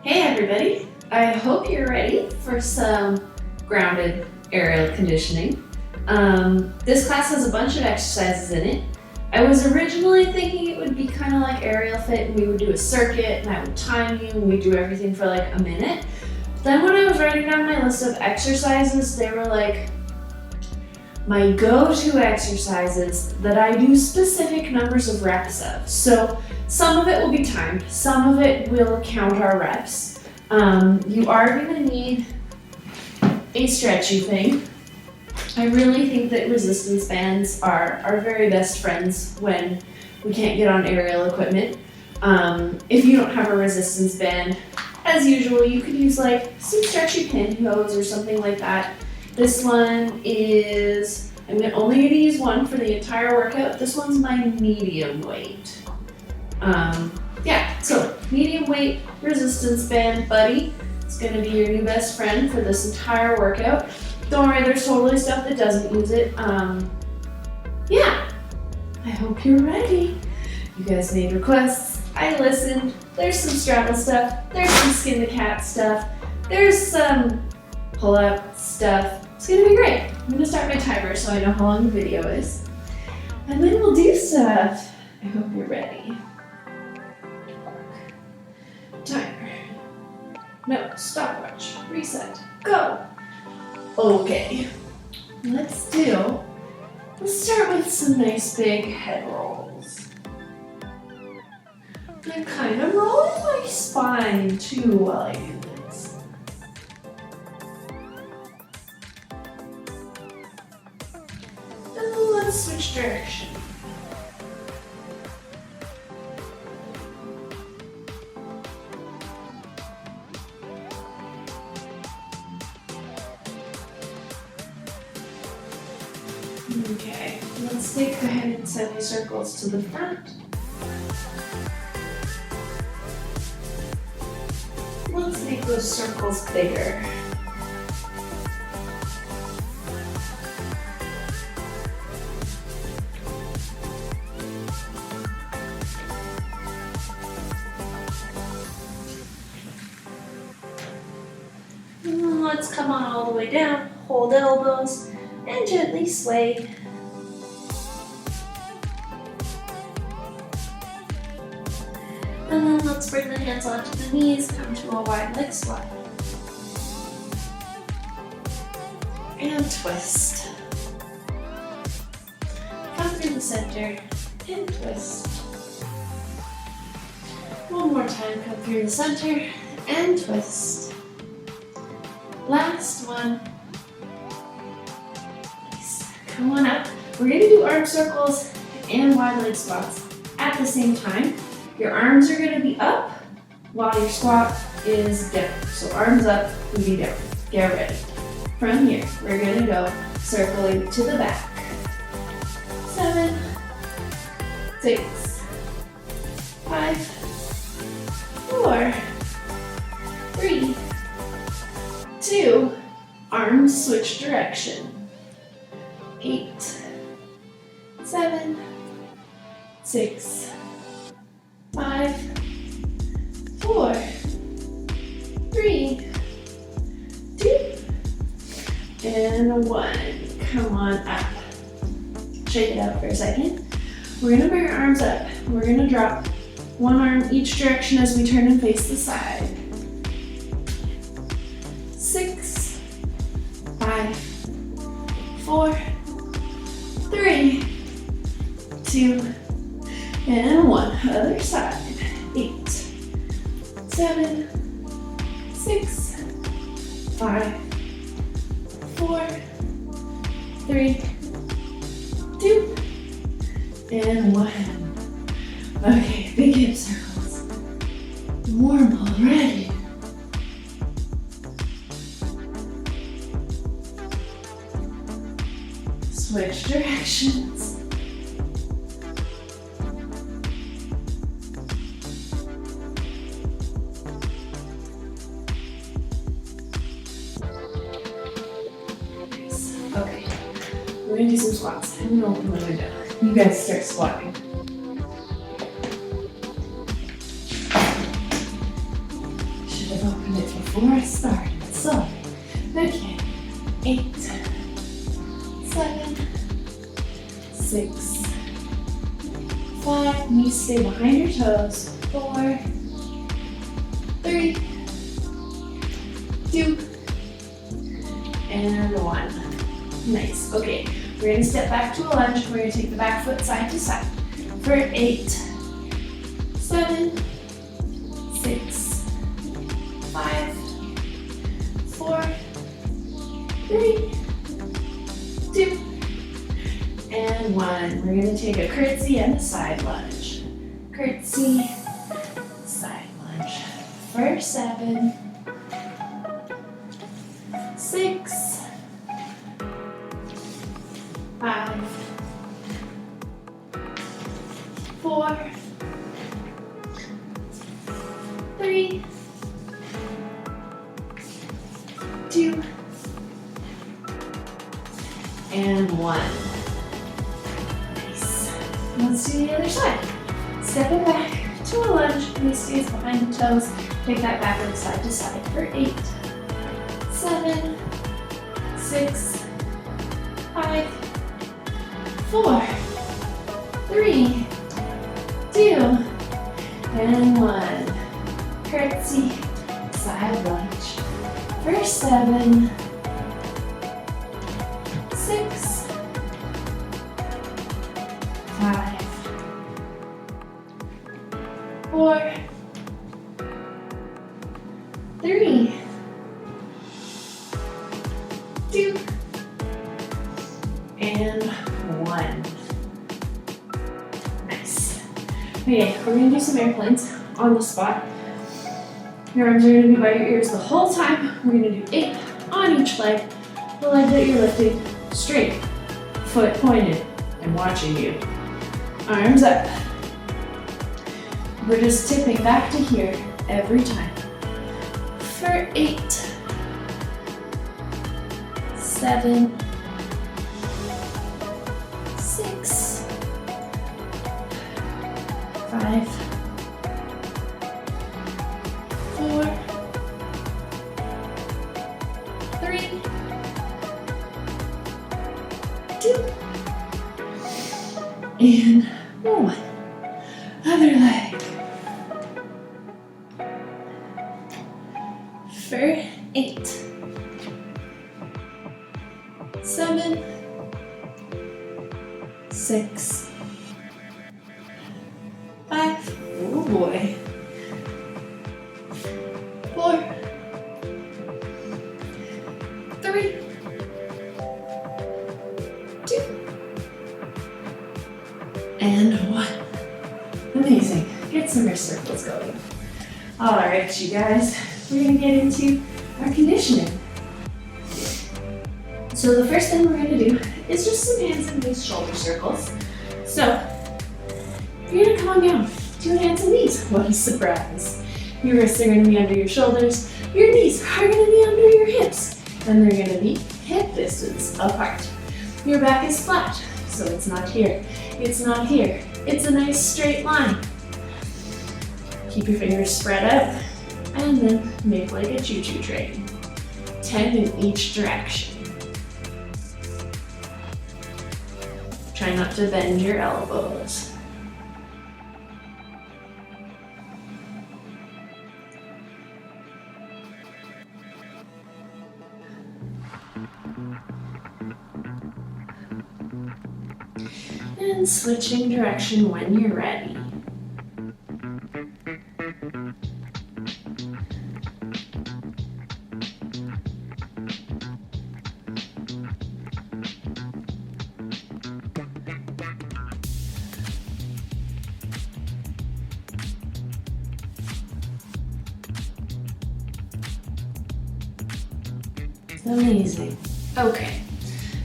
Hey everybody, I hope you're ready for some grounded aerial conditioning. This class has a bunch of exercises in it. I was originally thinking it would be kind of like aerial fit and we would do a circuit and I would time you and we'd do everything for like a minute. Then when I was writing down my list of exercises, they were like my go-to exercises that I do specific numbers of reps of. So some of it will be timed, some of it will count our reps. You are going to need a stretchy thing. I really think that resistance bands are our very best friends when we can't get on aerial equipment. If you don't have a resistance band, as usual, you could use like some stretchy pantyhose or something like that. This one is, I'm only going to use one for the entire workout. This one's my medium weight. So medium weight resistance band buddy. It's going to be your new best friend for this entire workout. Don't worry, there's totally stuff that doesn't use it. I hope you're ready. You guys made requests. I listened. There's some straddle stuff. There's some skin the cat stuff. There's some pull-up stuff. It's gonna be great. I'm gonna start my timer so I know how long the video is. And then we'll do stuff. I hope you're ready. Timer. No, stopwatch. Reset. Go. Okay. Let's start with some nice big head rolls. I'm kind of rolling my spine too while I do this. And then let's switch direction. Okay, let's take the head in semicircles to the front. Let's make those circles bigger. And then let's come on all the way down, hold elbows, and gently sway. And then let's bring the hands onto the knees, come to a wide leg squat. And twist. Come through the center and twist. One more time, come through the center and twist. Last one. Come on up. We're going to do arm circles and wide leg squats at the same time. Your arms are going to be up while your squat is down. So arms up, booty down. Get ready. From here, we're going to go circling to the back. 7, 6, 5, 4, 3, 2, arms switch direction. 8, 7, 6, 5, 4, 3, 2, and 1. Come on up. Shake it out for a second. We're gonna bring our arms up. We're gonna drop one arm each direction as we turn and face the side. 6, 5, 4, 3, 2, and 1. Other side. 8, 7, 6, 5, 4, 3, 2, and 1. Okay, big hip circles. Warm already. Switch directions. Okay, we're gonna do some squats. I'm gonna open the window. You guys start squatting. Should have before I started. So, okay, 8, 7, 6, 5, knees stay behind your toes, 4, 3, 2, and 1. Nice. Okay, we're going to step back to a lunge. We're going to take the back foot side to side for 8, 7, 6, 5, 4, 3, 2, and 1. We're going to take a curtsy and a side lunge. Curtsy, side lunge for 7, 6, 5, 4, 3, 2, and 1. Nice. Let's do the other side. Stepping back to a lunge, knee stays behind the toes. Take that backward side to side for 8, 7, 6, 5, 4, 3, 2, and 1. Curtsy, side lunge for 7, 6, 5, 4, 3, 2, and 1. Nice. Okay, we're going to do some airplanes on the spot. Your arms are going to be by your ears the whole time. We're going to do 8 on each leg. The leg that you're lifting straight, foot pointed, and watching you. Arms up. We're just tipping back to here every time. For 8, 7, 6, 5, 4, 3, 2, and 1. Other leg. For 8, 7, 6, 5, oh boy, 4, 3, 2, and 1. Amazing. Get some wrist circles going. All right, you guys, we're going to get into our conditioning. So the first thing we're going to do is just some hands and knees shoulder circles. So you're going to come on down, 2 hands and knees. What a surprise. Your wrists are going to be under your shoulders. Your knees are going to be under your hips. And they're going to be hip distance apart. Your back is flat, so it's not here. It's not here. It's a nice straight line. Keep your fingers spread out and then make like a choo-choo train. 10 in each direction. Try not to bend your elbows. And switching direction when you're ready. Amazing. Okay,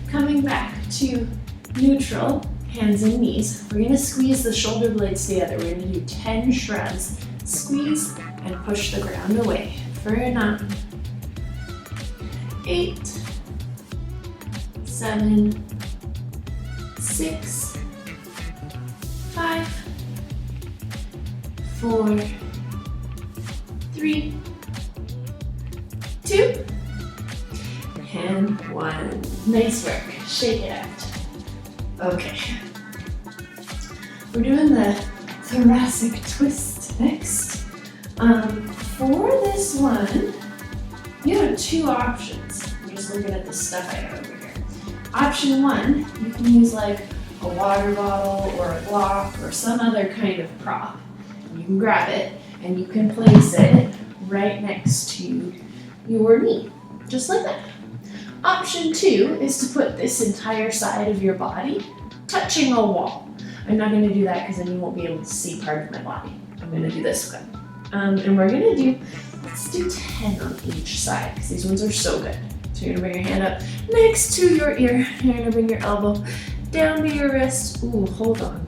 coming back to neutral, hands and knees. We're going to squeeze the shoulder blades together. We're going to do 10 shrugs. Squeeze and push the ground away. For 9, 8, 7, 6, 5, 4, 3, 1. Nice work. Shake it out. Okay. We're doing the thoracic twist next. For this one, you have 2 options. I'm just looking at the stuff I have over here. Option 1, you can use like a water bottle or a block or some other kind of prop. You can grab it and you can place it right next to your knee, just like that. Option 2 is to put this entire side of your body touching a wall. I'm not going to do that because then you won't be able to see part of my body. I'm going to do this one. And we're going to do, let's do 10 on each side because these ones are so good. So you're going to bring your hand up next to your ear. You're going to bring your elbow down to your wrist. Ooh, hold on.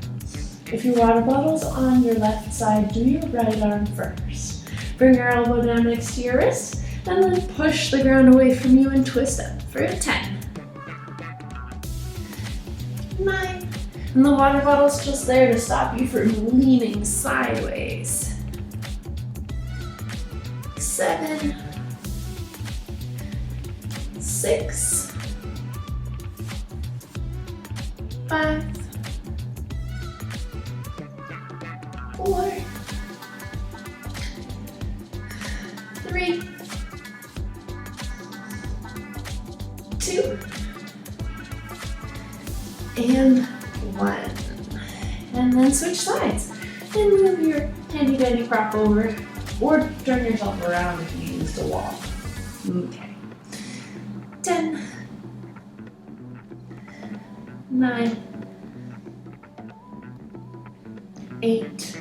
If your water bottle's on your left side, do your right arm first. Bring your elbow down next to your wrist and then push the ground away from you and twist up for a 10. 9. And the water bottle's just there to stop you from leaning sideways. 7. 6. 5. 4. 3. 2. And 1. And then switch sides. And move your handy dandy prop over or turn yourself around if you used a wall. Okay. 10. 9. 8.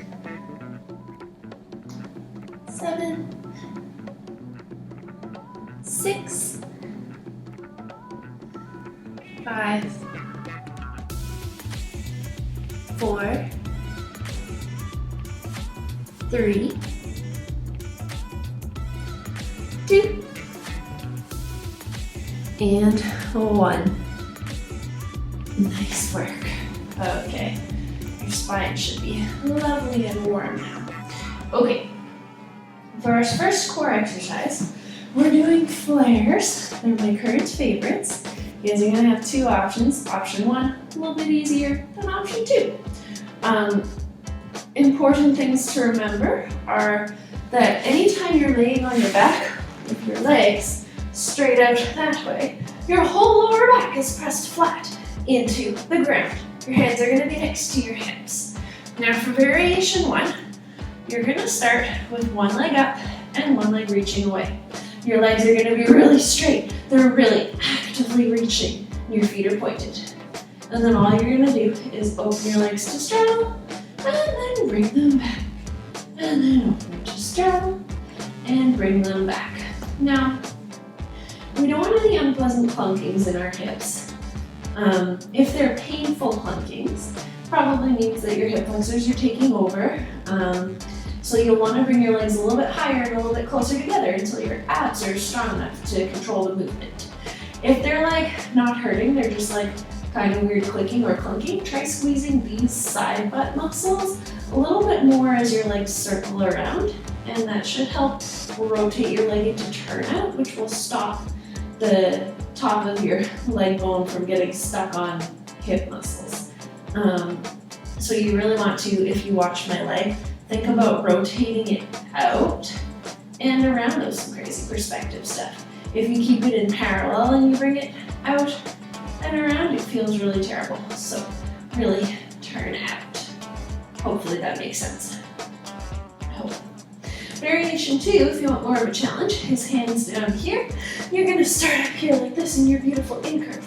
7. 6. 5. 4. 3. 2. And 1. Nice work. Okay. Your spine should be lovely and warm now. Okay. For our first core exercise, we're doing flares. They're my current favorites. You guys are gonna have 2 options. Option 1, a little bit easier than option 2. Important things to remember are that anytime you're laying on your back with your legs straight out that way, your whole lower back is pressed flat into the ground. Your hands are gonna be next to your hips. Now for variation 1, you're gonna start with one leg up and one leg reaching away. Your legs are gonna be really straight. They're really actively reaching. Your feet are pointed. And then all you're gonna do is open your legs to straddle and then bring them back. And then open to straddle and bring them back. Now, we don't want any unpleasant clunkings in our hips. If they're painful clunkings, probably means that your hip flexors are taking over. So you'll want to bring your legs a little bit higher and a little bit closer together until your abs are strong enough to control the movement. If they're like not hurting, they're just like kind of weird clicking or clunking, try squeezing these side butt muscles a little bit more as your legs circle around, and that should help rotate your leg into turnout, which will stop the top of your leg bone from getting stuck on hip muscles. So you really want to, if you watch my leg, think about rotating it out and around. Those some crazy perspective stuff. If you keep it in parallel and you bring it out and around, it feels really terrible. So really turn out. Hopefully that makes sense. I hope. Variation 2, if you want more of a challenge, is hands down here. You're gonna start up here like this in your beautiful incurve.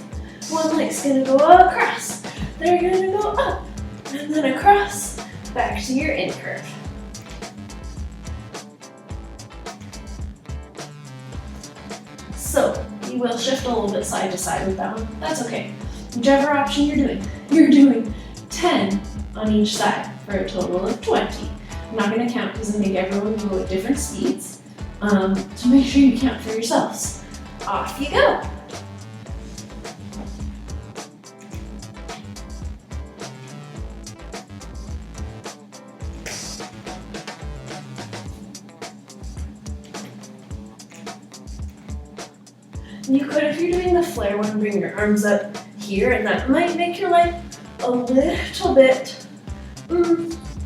One leg's gonna go across. They're gonna go up and then across, back to your incurve. So you will shift a little bit side to side with that one. That's okay. Whichever option you're doing 10 on each side for a total of 20. I'm not going to count because I make everyone go at different speeds. So make sure you count for yourselves. Off you go. You could, if you're doing the flare one, bring your arms up here, and that might make your leg a little bit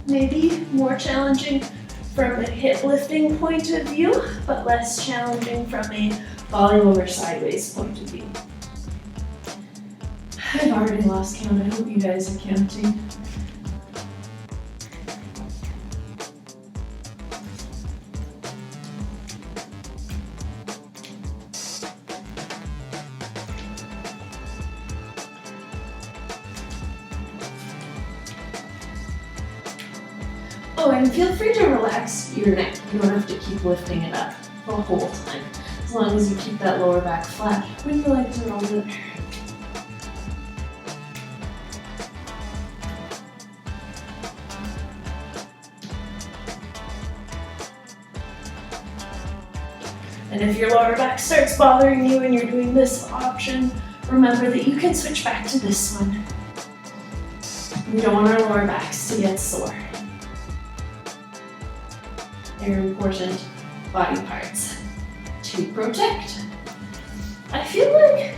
maybe more challenging from a hip lifting point of view, but less challenging from a falling over sideways point of view. I've already lost count. I hope you guys are counting. Oh, and feel free to relax your neck. You don't have to keep lifting it up the whole time. As long as you keep that lower back flat when your legs are rolled in. And if your lower back starts bothering you and you're doing this option, remember that you can switch back to this one. We don't want our lower backs to get sore. They're important body parts to protect. I feel like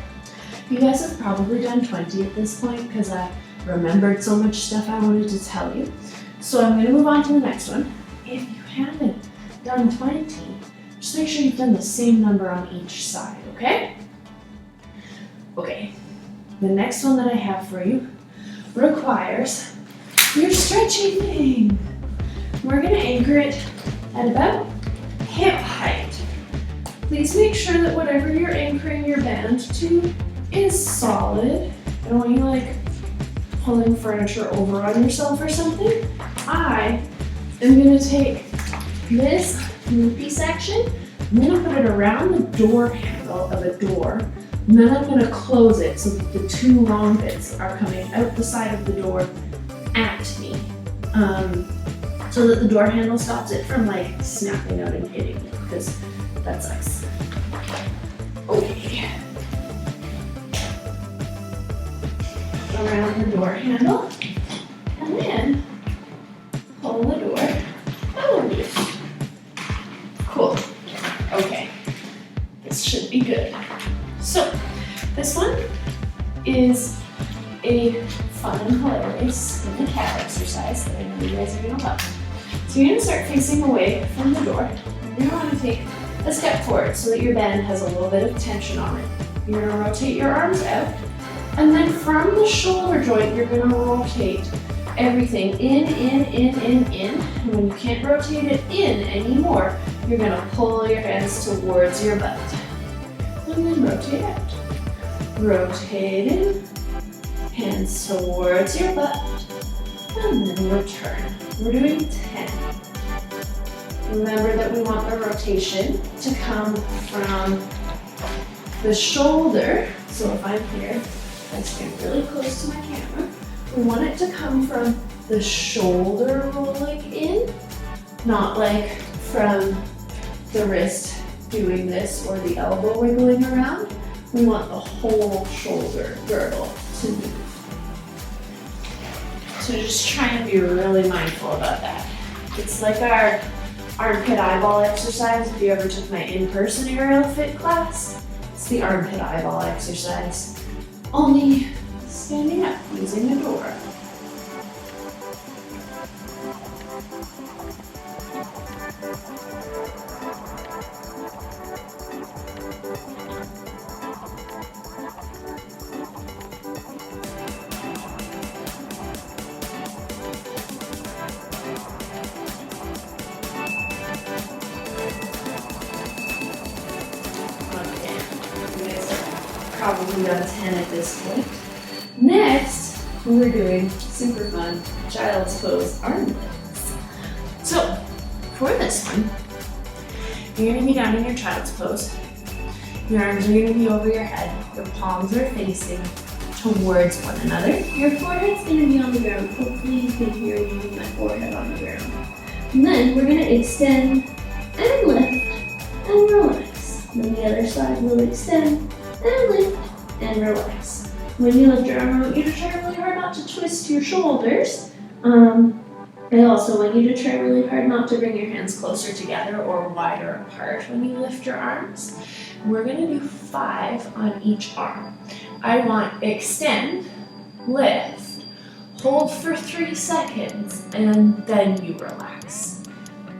you guys have probably done 20 at this point because I remembered so much stuff I wanted to tell you. So I'm going to move on to the next one. If you haven't done 20, just make sure you've done the same number on each side, okay? Okay, the next one that I have for you requires your stretching thing. We're going to anchor it at about hip height. Please make sure that whatever you're anchoring your band to is solid. I don't want you like pulling furniture over on yourself or something. I am going to take this loopy section, I'm going to put it around the door handle of a door, and then I'm going to close it so that the two long bits are coming out the side of the door at me. So that the door handle stops it from like snapping out and hitting me, because that sucks. Okay. Around the door handle, and then pull the door out. Cool. Okay. This should be good. So, this one is a fun and hilarious in the cat exercise that I know you guys are going to love. So you're going to start facing away from the door. You're going to want to take a step forward so that your band has a little bit of tension on it. You're going to rotate your arms out, and then from the shoulder joint, you're going to rotate everything in. And when you can't rotate it in anymore, you're going to pull your hands towards your butt. And then rotate out. Rotate in, hands towards your butt, and then return. We're doing 10. Remember that we want the rotation to come from the shoulder. So if I'm here, I stand really close to my camera. We want it to come from the shoulder rolling in, not like from the wrist doing this or the elbow wiggling around. We want the whole shoulder girdle to move. So just try and be really mindful about that. It's like our armpit eyeball exercise. If you ever took my in-person aerial fit class, it's the armpit eyeball exercise. Only standing up using the door. Probably done 10 at this point. Next, we're doing super fun child's pose arm lifts. So, for this one, you're going to be down in your child's pose. Your arms are going to be over your head. Your palms are facing towards one another. Your forehead's going to be on the ground. Hopefully you can hear me with my forehead on the ground. And then we're going to extend and lift and relax. And then the other side will extend and lift and relax. When you lift your arm, I want you to try really hard not to twist your shoulders. I also want you to try really hard not to bring your hands closer together or wider apart when you lift your arms. We're gonna do 5 on each arm. I want extend, lift, hold for 3 seconds, and then you relax.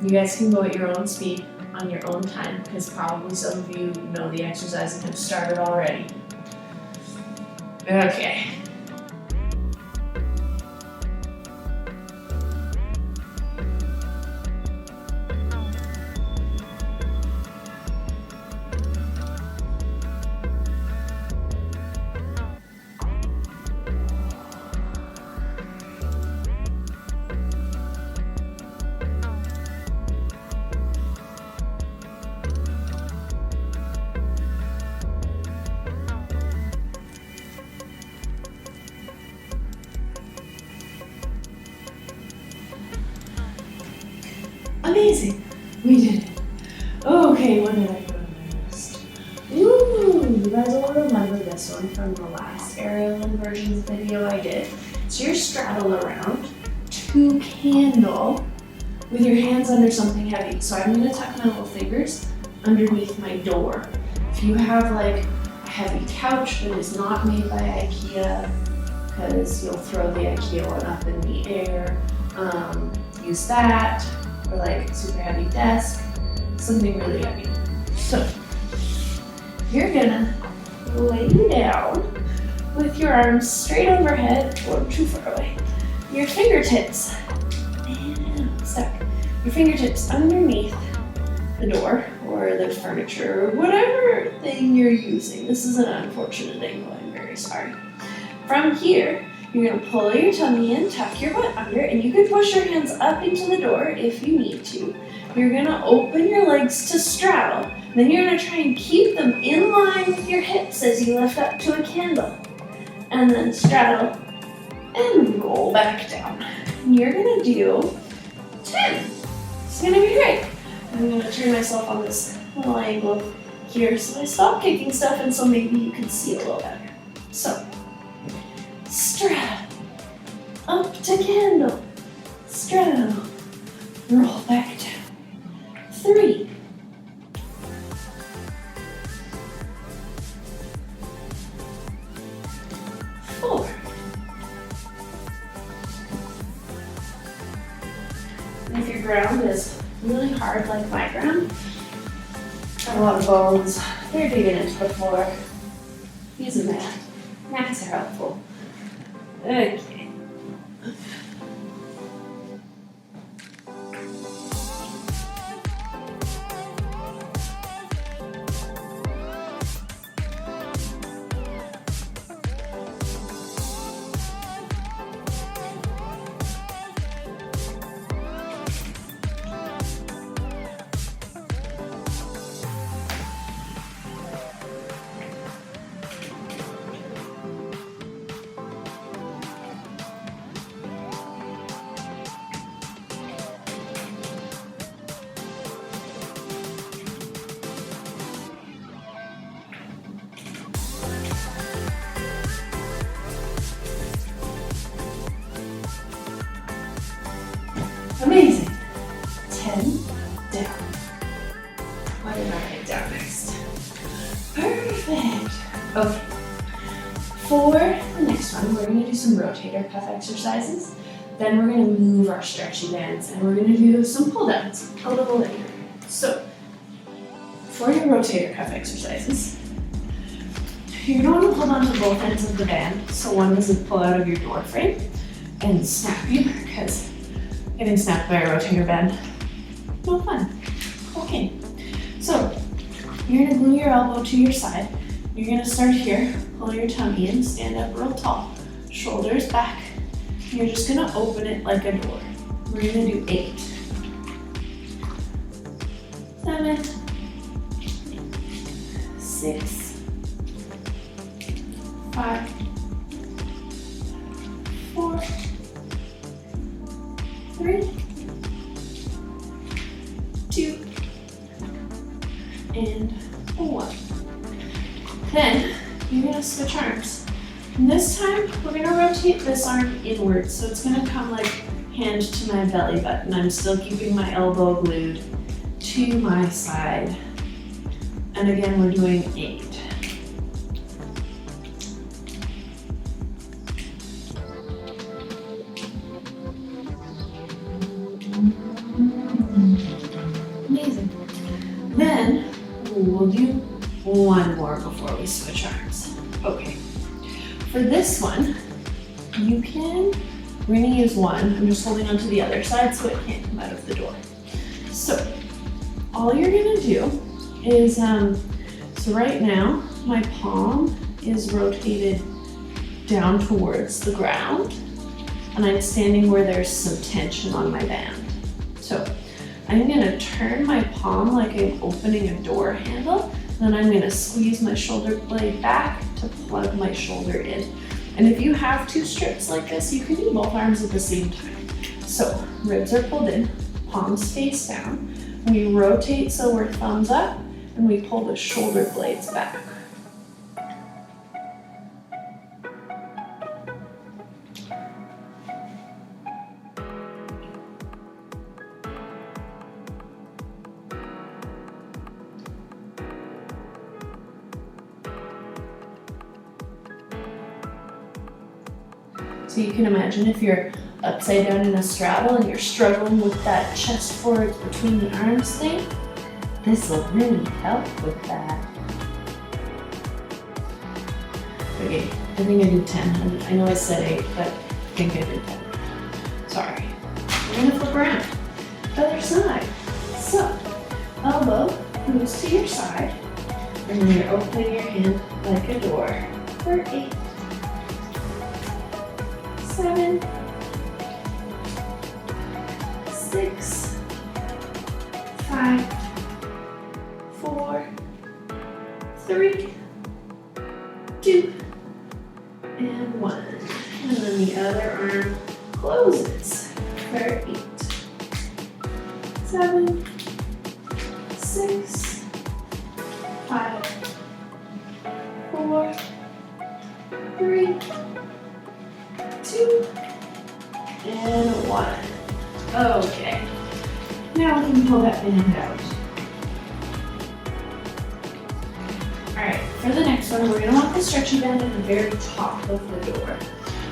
You guys can go at your own speed on your own time because probably some of you know the exercise and have started already. Okay. Amazing. We did it. Okay, what did I put on my list? Ooh, you guys will remember this one from the last aerial inversions video I did. So you're straddle around to candle with your hands under something heavy. So I'm gonna tuck my little fingers underneath my door. If you have like a heavy couch that is not made by IKEA, because you'll throw the IKEA one up in the air, use that. Or like super heavy desk, something really heavy. So you're gonna lay down with your arms straight overhead or too far away. Your fingertips, and I'm stuck. Your fingertips underneath the door or the furniture or whatever thing you're using. This is an unfortunate angle, I'm very sorry. From here, you're gonna pull your tummy in, tuck your butt under, and you can push your hands up into the door if you need to. You're gonna open your legs to straddle. Then you're gonna try and keep them in line with your hips as you lift up to a candle. And then straddle and roll back down. And you're gonna do 10. It's gonna be great. I'm gonna turn myself on this little angle here so I stop kicking stuff and so maybe you can see a little better. So, straddle, up to candle, straddle, roll back down. 3, 4, and if your ground is really hard like my ground, got a lot of bones, they're digging into the floor, use a mat. Mats are helpful. Okay. Amazing. 10 down. What did I write down next? Perfect. Okay. For the next one, we're going to do some rotator cuff exercises. Then we're going to move our stretchy bands and we're going to do some pull downs a little later. So, for your rotator cuff exercises, you're going to want to hold on to both ends of the band so one doesn't pull out of your door frame and snap you, because getting snapped by a rotator band, no fun. Okay, so you're gonna glue your elbow to your side. You're gonna start here, pull your tummy in, stand up real tall, shoulders back. You're just gonna open it like a door. We're gonna do 8, 7, 6, 5, 4, 3, 2, and 1. Then you're gonna switch arms. And this time, we're gonna rotate this arm inward, so it's gonna come like hand to my belly button. I'm still keeping my elbow glued to my side. And again, we're doing 8. Amazing. Then we'll do one more before we switch arms. Okay. For this one, we're gonna use one. I'm just holding onto the other side so it can't come out of the door. So all you're gonna do is, so right now my palm is rotated down towards the ground and I'm standing where there's some tension on my band. So I'm gonna turn my palm like I'm opening a door handle, then I'm gonna squeeze my shoulder blade back to plug my shoulder in. And if you have 2 strips like this, you can do both arms at the same time. So ribs are pulled in, palms face down. We rotate so we're thumbs up, and we pull the shoulder blades back. So you can imagine if you're upside down in a straddle and you're struggling with that chest forward between the arms thing, this will really help with that. Okay, I think I did 10. I know I said 8, but I think I did 10. Sorry. We're gonna flip around. Other side. So, elbow moves to your side, and then you're opening your hand like a door for 8. 7, 6, 5, 4, 3, 2, and 1. And then the other arm closes for 8, 7, 6, 5, 4, 3, 2, and 1. Okay. Now we can pull that band out. Alright, for the next one, we're going to want the stretchy band at the very top of the door.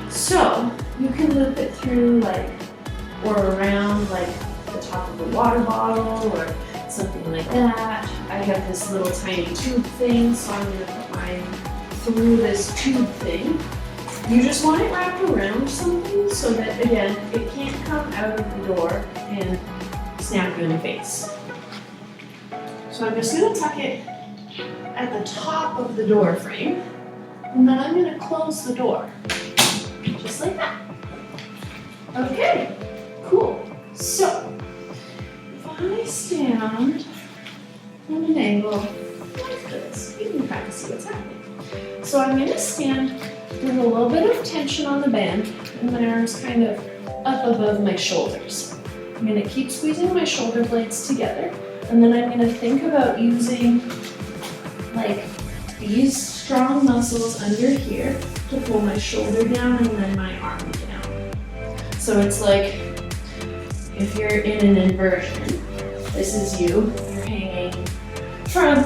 So, you can loop it through or around the top of the water bottle or something like that. I have this little tiny tube thing, so I'm going to put mine through this tube thing. You just want it wrapped around something so that, again, it can't come out of the door and snap you in the face. So I'm just going to tuck it at the top of the door frame, and then I'm going to close the door, just like that. Okay, cool. So, if I stand on an angle like this, you can kind of see what's happening. So I'm going to stand with a little bit of tension on the band, and my arms kind of up above my shoulders. I'm going to keep squeezing my shoulder blades together, and then I'm going to think about using these strong muscles under here to pull my shoulder down and then my arm down. So it's like if you're in an inversion, this is you're hanging from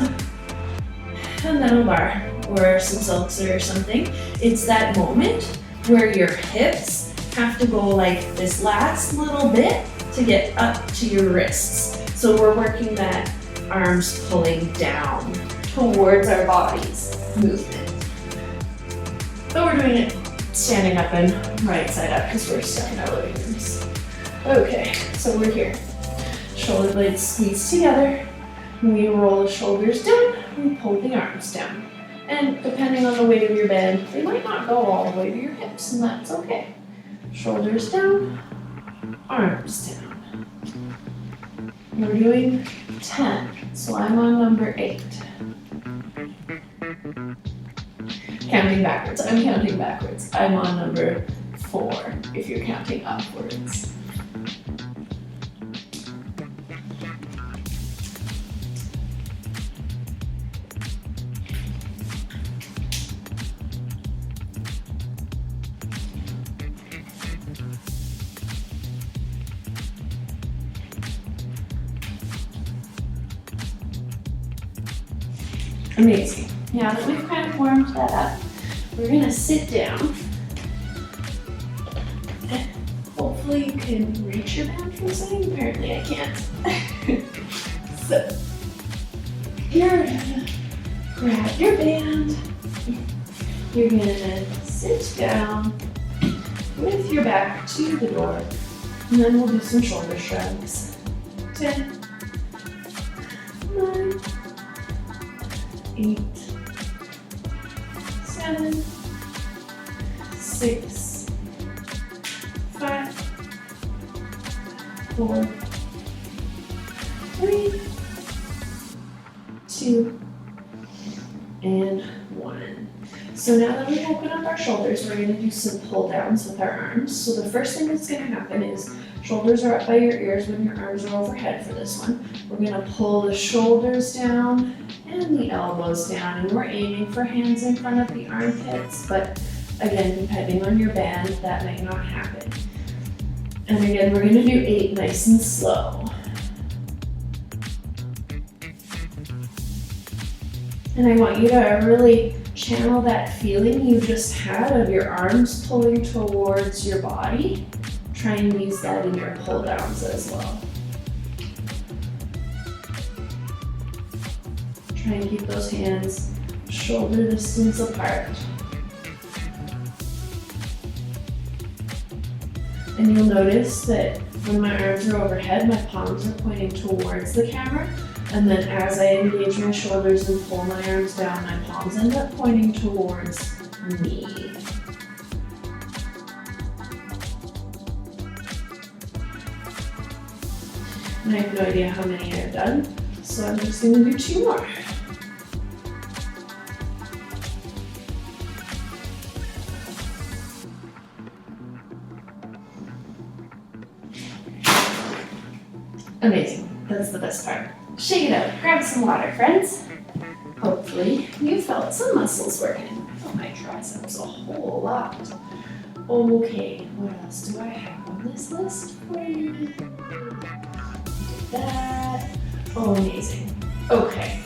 a metal bar or some silks or something. It's that moment where your hips have to go like this last little bit to get up to your wrists. So we're working that arms pulling down towards our bodies movement. But we're doing it standing up and right side up because we're stuck in our living rooms. Okay, so we're here. Shoulder blades squeeze together. We roll the shoulders down, we pull the arms down. And depending on the weight of your band, they might not go all the way to your hips, and that's okay. Shoulders down, arms down. We're doing 10, so I'm on number 8. Counting backwards, I'm counting backwards. I'm on number 4, if you're counting upwards. Amazing. Now that we've kind of warmed that up, we're gonna sit down. And hopefully you can reach your band from sitting. Apparently I can't. So, you're gonna grab your band. You're gonna sit down with your back to the door. And then we'll do some shoulder shrugs. 10, 9, 8, 7, 6, 5, 4, 3, 2, and 1. So now that we've opened up our shoulders, we're going to do some pull downs with our arms. So the first thing that's going to happen is shoulders are up by your ears when your arms are overhead for this one. We're going to pull the shoulders down and the elbows down, and we're aiming for hands in front of the armpits, but again, depending on your band, that might not happen. And again, we're going to do 8 nice and slow. And I want you to really channel that feeling you just had of your arms pulling towards your body. Try and use that in your pull downs as well. Try and keep those hands shoulder distance apart. And you'll notice that when my arms are overhead, my palms are pointing towards the camera. And then as I engage my shoulders and pull my arms down, my palms end up pointing towards me. And I have no idea how many I've done, so I'm just going to do 2 more. Amazing. That's the best part. Shake it out. Grab some water, friends. Hopefully you felt some muscles working. Oh, my triceps a whole lot. Okay, what else do I have on this list for you? That. Oh, amazing. Okay.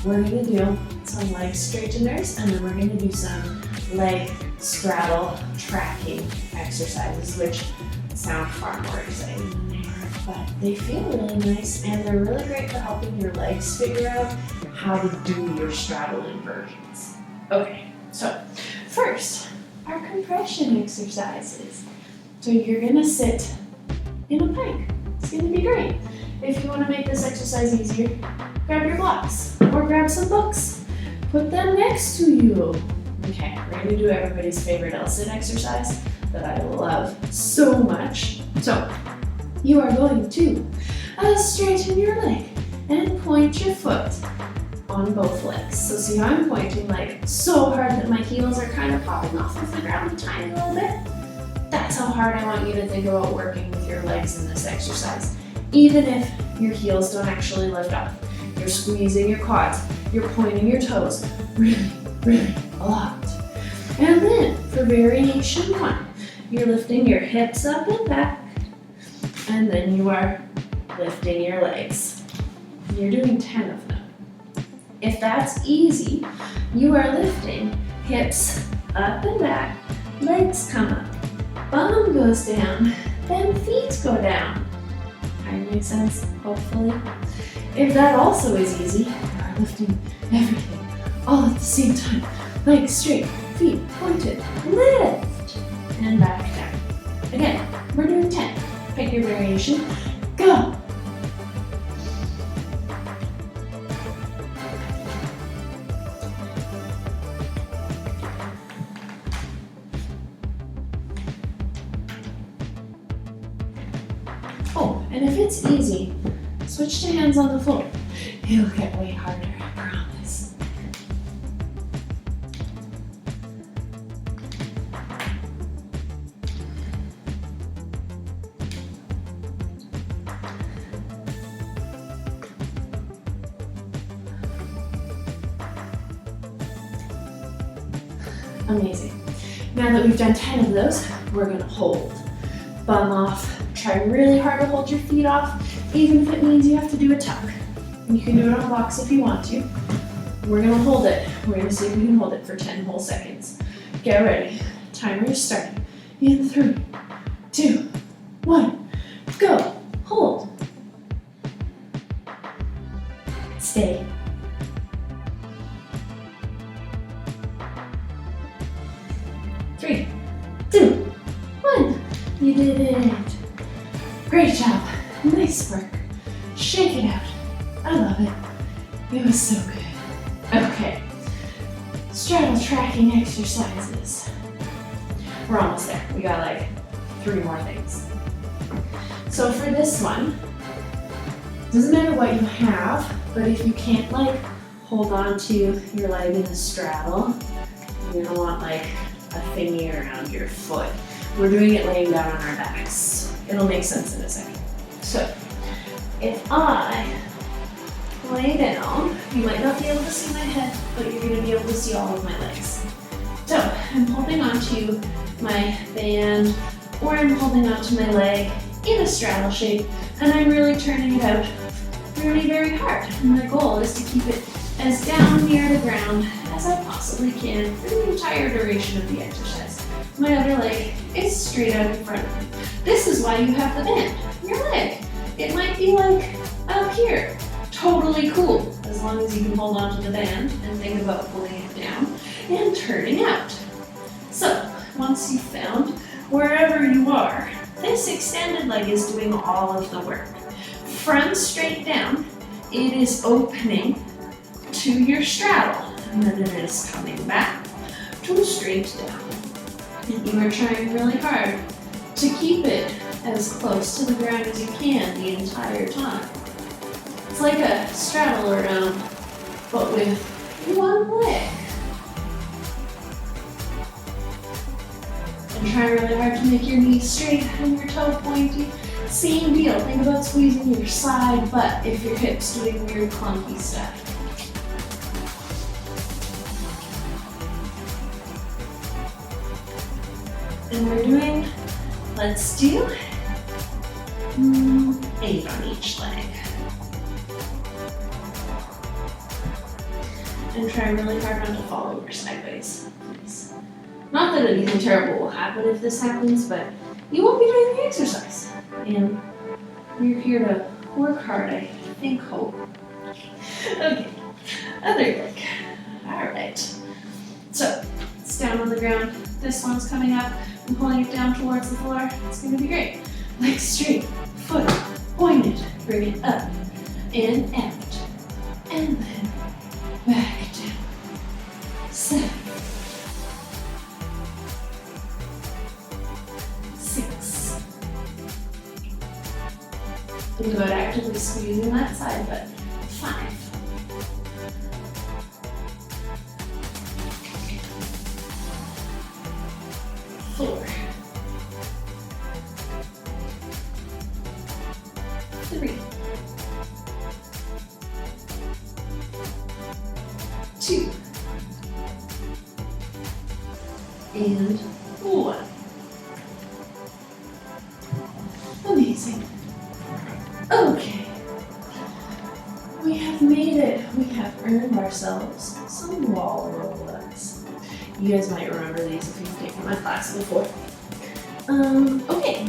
We're gonna do some leg straighteners, and then we're gonna do some leg straddle tracking exercises, which sound far more exciting than they are, but they feel really nice, and they're really great for helping your legs figure out how to do your straddle inversions. Okay, so first, our compression exercises. So you're gonna sit in a plank. It's gonna be great. If you wanna make this exercise easier, grab your blocks or grab some books. Put them next to you. Okay, we're gonna do everybody's favorite L-sit exercise that I love so much. So you are going to straighten your leg and point your foot on both legs. So see how I'm pointing like so hard that my heels are kind of popping off of the ground a tiny little bit? That's how hard I want you to think about working with your legs in this exercise. Even if your heels don't actually lift up. You're squeezing your quads, you're pointing your toes, really, really a lot. And then for variation 1, you're lifting your hips up and back, and then you are lifting your legs. You're doing 10 of them. If that's easy, you are lifting hips up and back, legs come up, bum goes down, then feet go down. Kind of makes sense, hopefully. If that also is easy, you are lifting everything all at the same time. Legs straight, feet pointed, lift, and back down. Again, we're doing 10. Pick your variation, go! Oh, and if it's easy, switch to hands on the floor. It'll get way harder, I promise. Amazing. Now that we've done 10 of those, we're gonna hold. Bum off. Try really hard to hold your feet off, even if it means you have to do a tuck. You can do it on blocks if you want to. we're gonna hold it. We're gonna see if we can hold it for 10 whole seconds. Get ready. Timer is starting. In 3, 2, 1, go. Hold. Stay. 3, 2, 1. You did it. Great job. Nice work. Shake it out. I love it. It was so good. Okay. Straddle tracking exercises. We're almost there. We got like 3 more things. So for this one, doesn't matter what you have, but if you can't like hold on to your leg in a straddle, you're gonna want like a thingy around your foot. We're doing it laying down on our backs. It'll make sense in a second. So if I lay down, you might not be able to see my head, but you're gonna be able to see all of my legs. So I'm holding onto my band, or I'm holding onto my leg in a straddle shape, and I'm really turning it out really very hard. And my goal is to keep it as down near the ground as I possibly can for the entire duration of the exercise. My other leg is straight out in front of me. This is why you have the band, your leg. It might be like up here. Totally cool, as long as you can hold on to the band and think about pulling it down and turning out. So, once you've found wherever you are, this extended leg is doing all of the work. From straight down, it is opening to your straddle, and then it is coming back to straight down. And you are trying really hard to keep it as close to the ground as you can the entire time. It's like a straddle around, but with one leg. And try really hard to make your knees straight and your toe pointy. Same deal, think about squeezing your side butt if your hip's doing weird clunky stuff. And we're doing, let's do 8 on each leg. And try really hard not to fall over sideways, please. Not that anything terrible will happen if this happens, but you won't be doing the exercise. And we're here to work hard, I think, hope. Okay, other leg. All right. So, it's down on the ground. This one's coming up. I'm pulling it down towards the floor. It's gonna be great. Leg straight, foot pointed. Bring it up and out. And then back down. 7, 6. Think about actively squeezing that side butt. 5. 4. 3. 2. And 1. Amazing. Okay. We have made it. We have earned ourselves some wall roll-ups. You guys might remember these if you've taken my class before. Okay.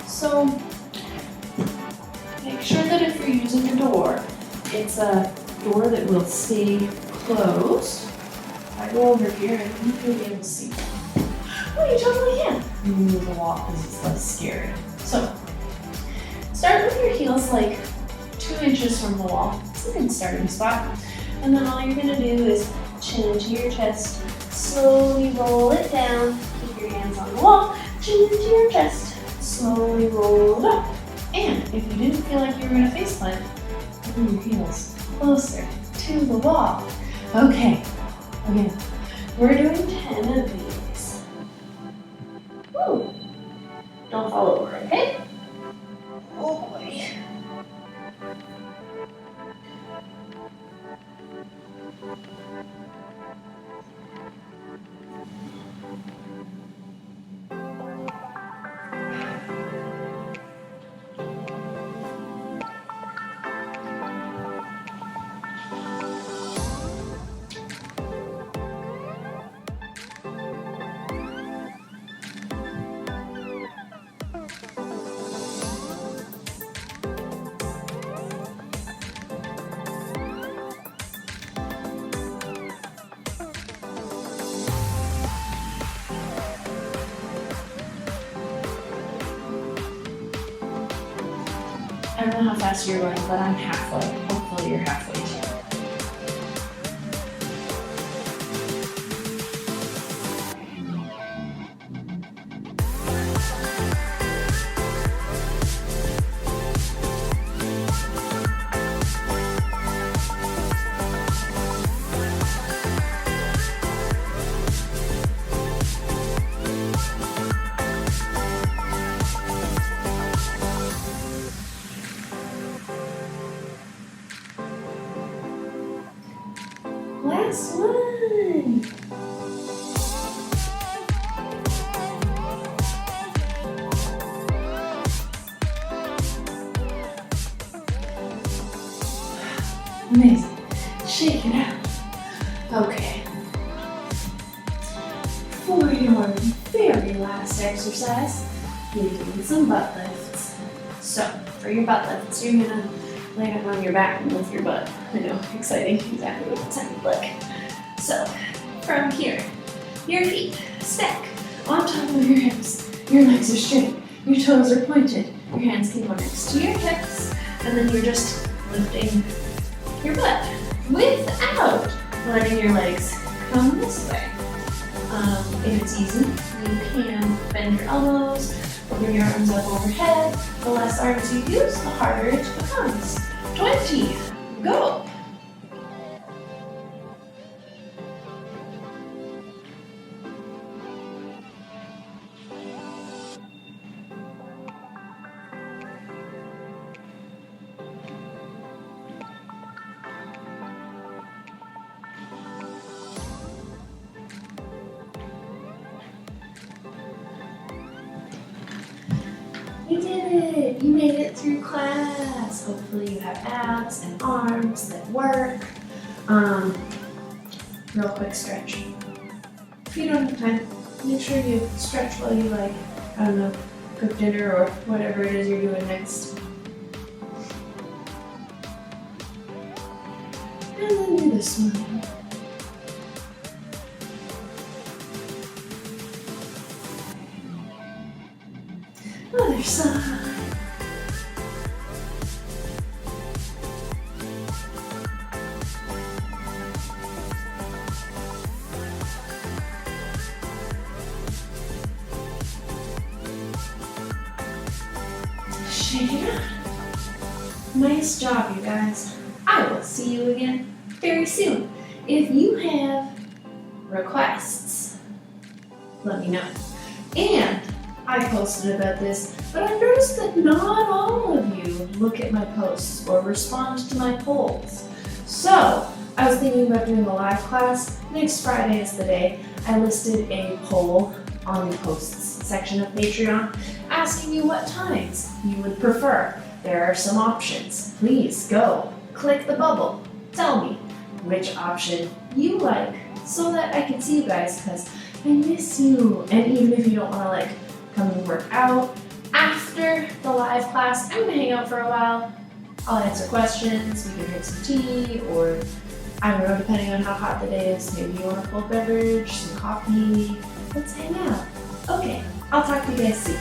So, make sure that if you're using a door, it's a door that will stay closed. If I go over here, I think you'll be able to see. Oh, you totally can. You can move the wall because it's less scary. So, start with your heels like 2 inches from the wall. It's a good starting spot. And then all you're gonna do is chin into your chest, slowly roll it down, keep your hands on the wall, chin into your chest, slowly roll it up. And if you didn't feel like you were gonna face plant, bring your heels closer to the wall. Okay, again, we're doing 10 of these. Woo! Don't fall over, okay? Oh boy. I don't know how fast you're going, but I'm halfway. Hopefully you're halfway too. Last one. Amazing. Shake it out. Okay. For your very last exercise, you're doing some butt lifts. So, for your butt lifts, you're gonna lay down on your back and lift your butt. I know, exciting, exactly what it sounded like. So, from here, your feet stack on top of your hips. Your legs are straight, your toes are pointed, your hands can go next to your hips, and then you're just lifting your butt without letting your legs come this way. If it's easy, you can bend your elbows, open your arms up overhead. The less arms you use, the harder it becomes. 20, go! You did it! You made it through class. Hopefully you have abs and arms that work. Real quick stretch. If you don't have time, make sure you stretch while you I don't know, cook dinner or whatever it is you're doing next. And then do this one. Other side. Shake it out. Nice job, you guys. I will see you again very soon. If you have requests, let me know. And I posted about this, but I noticed that not all of you look at my posts or respond to my polls. So I was thinking about doing a live class. Next Friday is the day. I listed a poll on the posts section of Patreon asking you what times you would prefer. There are some options. Please go, click the bubble. Tell me which option you like so that I can see you guys, because I miss you. And even if you don't want to come and work out after the live class, I'm gonna hang out for a while. I'll answer questions, we can drink some tea, or I don't know, depending on how hot the day is, maybe you want a cold beverage, some coffee. Let's hang out. Okay, I'll talk to you guys soon.